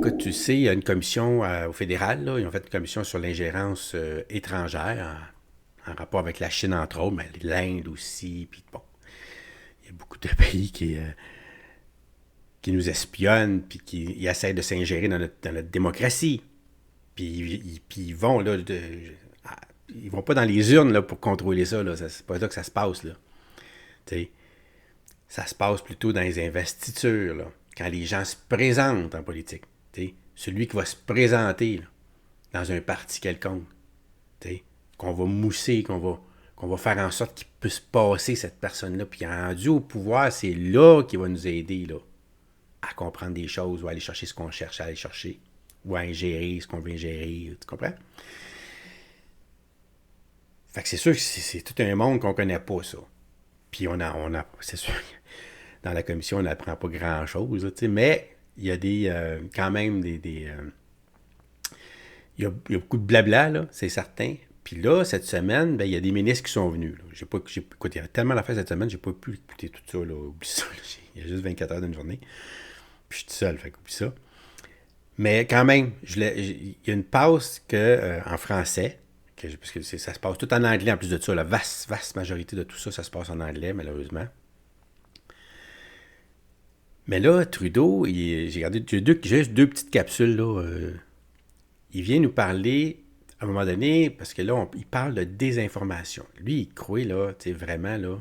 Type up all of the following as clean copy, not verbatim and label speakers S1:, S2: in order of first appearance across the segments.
S1: écoute, tu sais, il y a une commission au fédéral, là, ils ont fait une commission sur l'ingérence étrangère en rapport avec la Chine, entre autres, mais l'Inde aussi, puis bon, il y a beaucoup de pays qui nous espionnent, puis qui ils essaient de s'ingérer dans notre démocratie. Puis ils vont, là, ils vont pas dans les urnes là, pour contrôler ça, là. C'est pas là que ça se passe, là. T'sais, ça se passe plutôt dans les investitures, là, quand les gens se présentent en politique. T'sais, celui qui va se présenter là, dans un parti quelconque, t'sais, qu'on va mousser, qu'on va faire en sorte qu'il puisse passer cette personne-là. Puis rendu au pouvoir, c'est là qu'il va nous aider là, à comprendre des choses ou à aller chercher ce qu'on cherche à aller chercher ou à ingérer ce qu'on veut ingérer. Tu comprends? Fait que c'est sûr que c'est tout un monde qu'on connaît pas, ça. Puis c'est sûr, dans la commission, on n'apprend pas grand-chose, mais il y a quand même il y a beaucoup de blabla, là, c'est certain. Puis là, cette semaine, ben, il y a des ministres qui sont venus. Là. Écoute, il y a tellement d'affaires cette semaine, j'ai pas pu écouter tout ça, là, oublie ça. Là. Il y a juste 24 heures d'une journée. Puis je suis tout seul, fait qu'oublie ça. Mais quand même, il y a une passe en français, parce que ça se passe tout en anglais en plus de ça. La vaste majorité de tout ça, ça se passe en anglais, malheureusement. Mais là, Trudeau, j'ai regardé juste deux petites capsules. Là, il vient nous parler, à un moment donné, parce que là, il parle de désinformation. Lui, il croit là, vraiment là,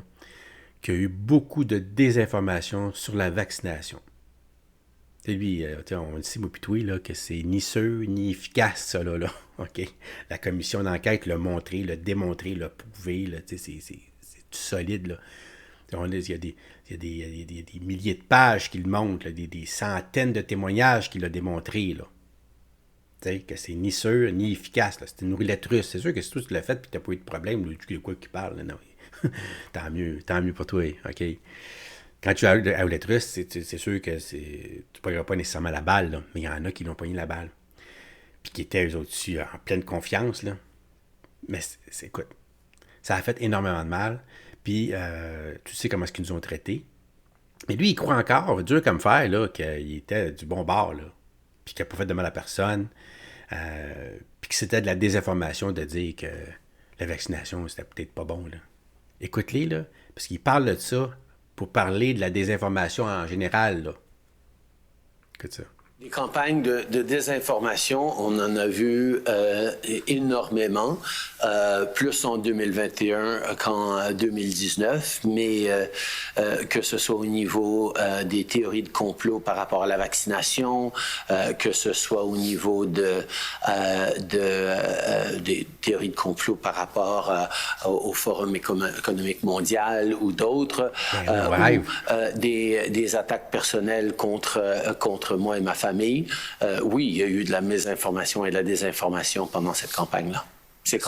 S1: qu'il y a eu beaucoup de désinformation sur la vaccination. T'sais, lui, on le sait, moi, pis là, que c'est ni sûr ni efficace, ça, là. OK? La commission d'enquête l'a montré, l'a démontré, l'a prouvé, là. C'est tout solide, là. Il y a des milliers de pages qui le montrent, là, des centaines de témoignages qui l'ont démontré, là. T'sais, que c'est ni sûr ni efficace, là. C'est une roulette russe. C'est sûr que si toi, tu l'as fait et que tu n'as pas eu de problème, de quoi qu'il parle, là, non. Tant mieux pour toi, OK? Quand tu as la roulette russe, c'est sûr que tu ne pogneras pas nécessairement la balle, là, mais il y en a qui l'ont pogné la balle. Puis qui étaient eux autres en pleine confiance. Là. Mais écoute, ça a fait énormément de mal. Puis tu sais comment est-ce qu'ils nous ont traités. Mais lui, il croit encore, dur comme fer, là, qu'il était du bon bord, là. Puis qu'il n'a pas fait de mal à personne. Puis que c'était de la désinformation de dire que la vaccination, c'était peut-être pas bon, là. Écoute-les, là, parce qu'ils parlent de ça pour parler de la désinformation en général, là. Écoute ça.
S2: Les campagnes de désinformation, on en a vu énormément, plus en 2021 qu'en 2019, mais que ce soit au niveau des théories de complot par rapport à la vaccination, que ce soit au niveau des théories de complot par rapport au Forum économique mondial ou d'autres, ou des attaques personnelles contre moi et ma famille. Oui, il y a eu de la mésinformation et de la désinformation pendant ces campagnes-là.
S3: C'est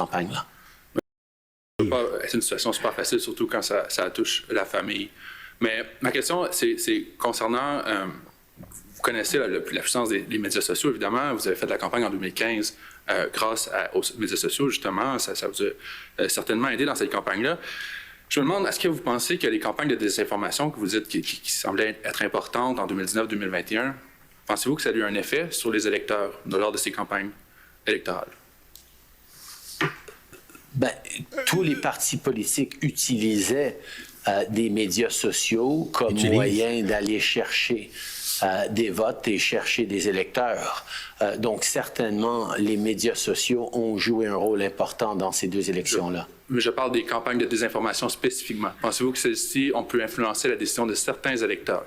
S3: une situation super facile, surtout quand ça touche la famille. Mais ma question, c'est concernant, vous connaissez la puissance des médias sociaux, évidemment. Vous avez fait de la campagne en 2015 grâce aux médias sociaux, justement. Ça vous a certainement aidé dans cette campagne-là. Je me demande, est-ce que vous pensez que les campagnes de désinformation que vous dites qui semblaient être importantes en 2019-2021, pensez-vous que ça a eu un effet sur les électeurs lors de ces campagnes électorales?
S2: Ben, tous les partis politiques utilisaient des médias sociaux comme moyen d'aller chercher des votes et chercher des électeurs. Donc, certainement, les médias sociaux ont joué un rôle important dans ces deux élections-là.
S3: Mais je parle des campagnes de désinformation spécifiquement. Pensez-vous que celles-ci ont pu influencer la décision de certains électeurs?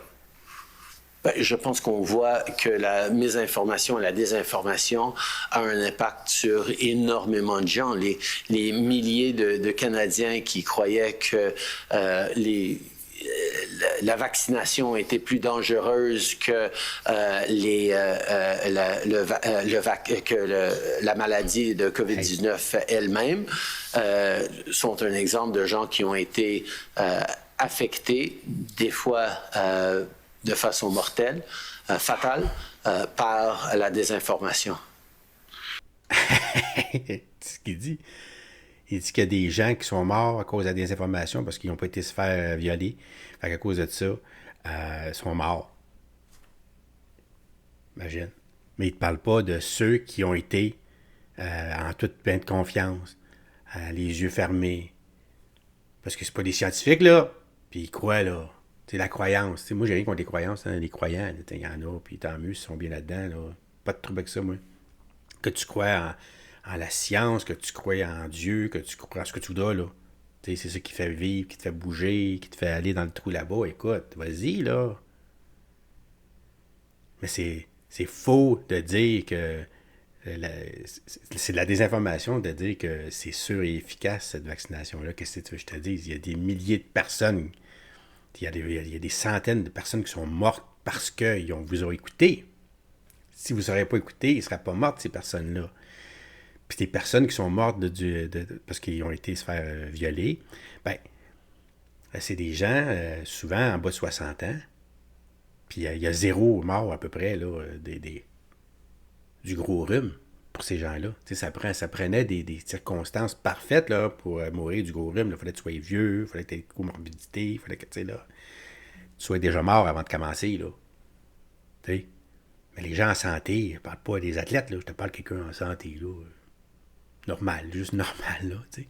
S2: Ben, je pense qu'on voit que la mésinformation et la désinformation a un impact sur énormément de gens. Les milliers de Canadiens qui croyaient que la vaccination était plus dangereuse que la maladie de COVID-19 elle-même sont un exemple de gens qui ont été affectés, des fois de façon mortelle, fatale, par la désinformation.
S1: C'est ce qu'il dit. Il dit qu'il y a des gens qui sont morts à cause de la désinformation parce qu'ils n'ont pas été se faire violer. Fait qu'à cause de ça, ils sont morts. Imagine. Mais il ne te parle pas de ceux qui ont été en toute pleine confiance, les yeux fermés. Parce que c'est pas des scientifiques, là. Puis ils croient, là. C'est la croyance. T'sais, moi, j'ai rien contre les croyances. Hein. Les croyants, il y en a, puis tant mieux, ils sont bien là-dedans. Là. Pas de trouble avec ça, moi. Que tu crois en la science, que tu crois en Dieu, que tu crois en ce que tu voudras, là. T'sais, c'est ça qui fait vivre, qui te fait bouger, qui te fait aller dans le trou là-bas. Écoute, vas-y, là. Mais c'est faux de dire que c'est de la désinformation de dire que c'est sûr et efficace, cette vaccination-là. Qu'est-ce que tu veux que je te dise? Il y a des milliers de personnes, il y a des centaines de personnes qui sont mortes parce qu'ils vous ont écouté. Si vous n'auriez pas écouté, ils ne seraient pas mortes, ces personnes-là. Puis des personnes qui sont mortes parce qu'ils ont été se faire violer, ben, c'est des gens, souvent en bas de 60 ans, puis il y a 0 mort à peu près, là, du gros rhume pour ces gens-là. Ça prenait des circonstances parfaites là, pour mourir du gros rhume. Il fallait que tu sois vieux, il fallait que tu aies une comorbidité, il fallait que tu sois déjà mort avant de commencer. Là. T'sais. Mais les gens en santé, je ne parle pas des athlètes, là, je te parle de quelqu'un en santé. Là, normal, juste normal. Là, tu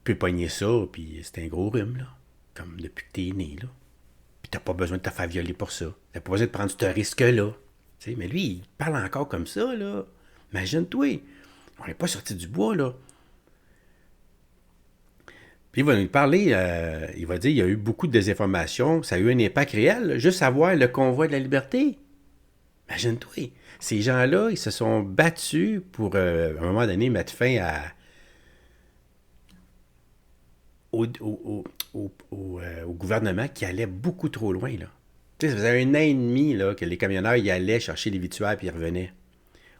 S1: peux pogner ça, puis c'est un gros rhume, là, comme depuis que tu es né. Là. Puis tu n'as pas besoin de te faire violer pour ça. Tu n'as pas besoin de prendre ce risque-là. T'sais, mais lui, il parle encore comme ça, là. Imagine-toi. On n'est pas sorti du bois, là. Puis il va nous parler, il va dire qu'il y a eu beaucoup de désinformation, ça a eu un impact réel, là, juste à voir le convoi de la liberté. Imagine-toi. Ces gens-là, ils se sont battus pour, à un moment donné, mettre fin au gouvernement qui allait beaucoup trop loin, là. Tu sais, ça faisait 1 an et demi là, que les camionneurs y allaient chercher les victuailles puis ils revenaient.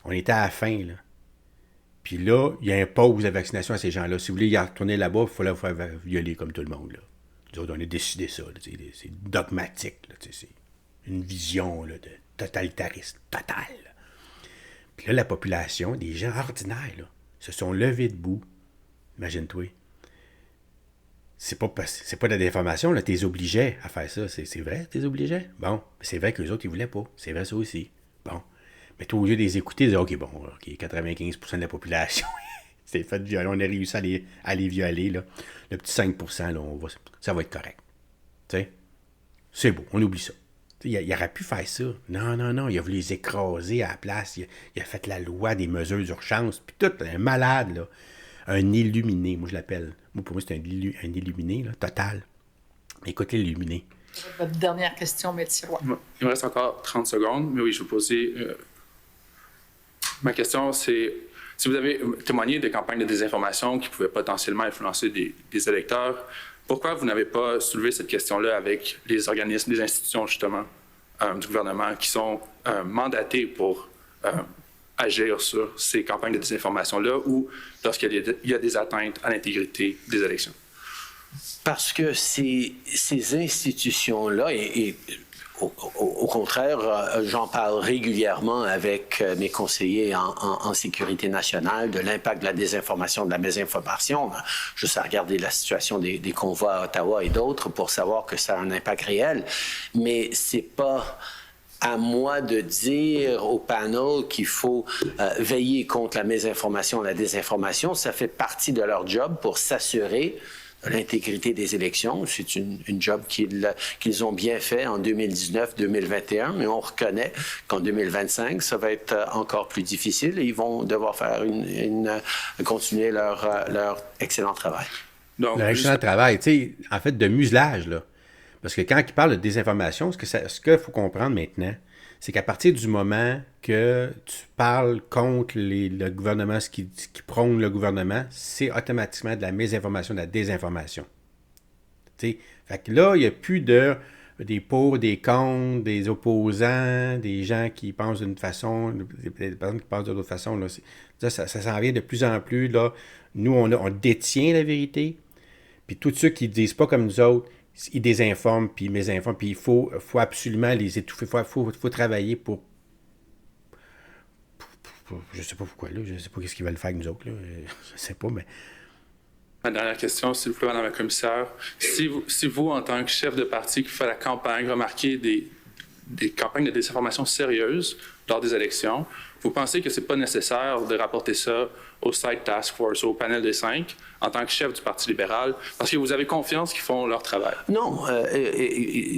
S1: On était à la fin, là. Puis là, il impose la vaccination à ces gens-là. Si vous voulez y retourner là-bas, il faut la faire violer comme tout le monde, là. Nous autres, on a décidé ça, là, c'est dogmatique, là, c'est une vision là, de totalitariste totale. Là. Puis là, la population, des gens ordinaires, là, se sont levés debout. Imagine-toi. C'est pas de la déformation, là, t'es obligé à faire ça. C'est vrai, t'es obligé? Bon, c'est vrai que les autres, ils voulaient pas. C'est vrai, ça aussi. Bon. Mais toi, au lieu de les écouter, ils disent, OK, bon, OK, 95% de la population, c'est fait violer. On a réussi à les violer, là. Le petit 5%, là, ça va être correct. Tu sais? C'est beau, on oublie ça. Il aurait pu faire ça. Non, il a voulu les écraser à la place. Il a fait la loi des mesures d'urgence. Puis tout, un malade, là. Un illuminé, moi je l'appelle. Moi, pour moi, c'est un illuminé, là, total. Écoutez l'illuminé.
S4: Votre dernière question, Mélissa Roy.
S3: Il me reste encore 30 secondes, mais oui, je vais poser... Ma question, c'est... Si vous avez témoigné de campagnes de désinformation qui pouvaient potentiellement influencer des électeurs, pourquoi vous n'avez pas soulevé cette question-là avec les organismes, les institutions, justement, du gouvernement qui sont mandatés pour... agir sur ces campagnes de désinformation-là ou lorsqu'il y a des atteintes à l'intégrité des élections?
S2: Parce que ces institutions-là, et au contraire, j'en parle régulièrement avec mes conseillers en sécurité nationale de l'impact de la désinformation, de la mésinformation. Juste à regarder la situation des convois à Ottawa et d'autres pour savoir que ça a un impact réel. Mais c'est pas... à moi de dire au panel qu'il faut veiller contre la mésinformation et la désinformation. Ça fait partie de leur job pour s'assurer de l'intégrité des élections. C'est une job qu'ils ont bien fait en 2019-2021, mais on reconnaît qu'en 2025, ça va être encore plus difficile et ils vont devoir faire continuer leur excellent travail.
S1: Donc, leur excellent travail, tu sais, en fait, de muselage, là. Parce que quand il parle de désinformation, ce qu'il faut comprendre maintenant, c'est qu'à partir du moment que tu parles contre le gouvernement, ce qui prône le gouvernement, c'est automatiquement de la mésinformation, de la désinformation. T'sais? Fait que là, il n'y a plus des pour, des contre, des opposants, des gens qui pensent d'une façon, des personnes qui pensent de l'autre façon. Là. Ça s'en vient de plus en plus. Là. Nous, on détient la vérité. Puis tous ceux qui ne disent pas comme nous autres, ils désinforment, puis ils mésinforment, puis il faut absolument les étouffer. Il faut travailler pour... Je sais pas pourquoi, là. Je sais pas ce qu'ils veulent faire avec nous autres, là. Je sais pas, mais...
S3: Ma dernière question, s'il vous plaît, Madame la Commissaire. Si vous, en tant que chef de parti qui fait la campagne, remarquez des campagnes de désinformation sérieuses lors des élections, vous pensez que ce n'est pas nécessaire de rapporter ça au Site Task Force, au panel des 5, en tant que chef du Parti libéral, parce que vous avez confiance qu'ils font leur travail?
S2: Non,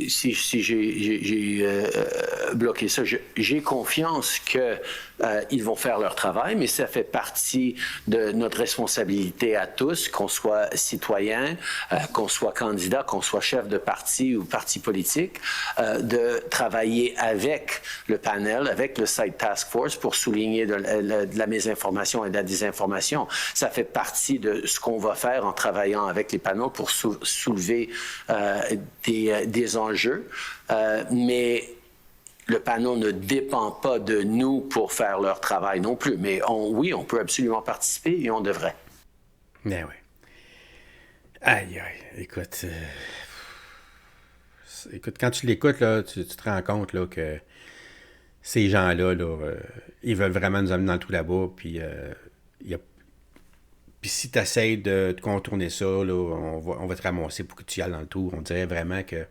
S2: si j'ai bloqué ça, j'ai confiance qu'ils vont faire leur travail, mais ça fait partie de notre responsabilité à tous, qu'on soit citoyen, qu'on soit candidat, qu'on soit chef de parti ou parti politique, de travailler avec le panel, avec le Site Task Force pour souligner de la mésinformation et de la désinformation. Ça fait partie de ce qu'on va faire en travaillant avec les panels pour soulever des enjeux. Mais le panel ne dépend pas de nous pour faire leur travail non plus. Mais oui, on peut absolument participer et on devrait.
S1: Mais oui. Aïe, aïe. Écoute, quand tu l'écoutes, là, tu te rends compte là, que ces gens-là, ils veulent vraiment nous amener dans le trou là-bas. Puis, puis si tu essaies de contourner ça, là, on va te ramasser pour que tu y ailles dans le trou. On dirait vraiment que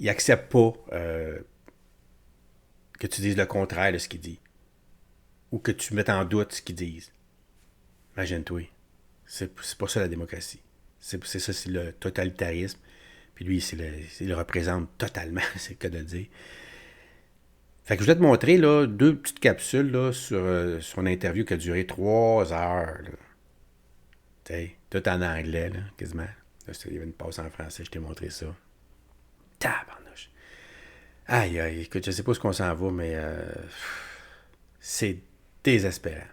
S1: ils n'acceptent pas que tu dises le contraire de ce qu'ils disent. Ou que tu mettes en doute ce qu'ils disent. Imagine-toi. C'est pas ça la démocratie. C'est ça, c'est le totalitarisme. Puis lui, il le représente totalement, c'est le cas de le dire. Fait que je voulais te montrer là, 2 petites capsules là, sur une interview qui a duré 3 heures. Tout en anglais, là, quasiment. Là, il y avait une pause en français, je t'ai montré ça. Tabarnouche. Aïe, aïe, écoute, je sais pas où qu'on s'en va, mais c'est désespérant.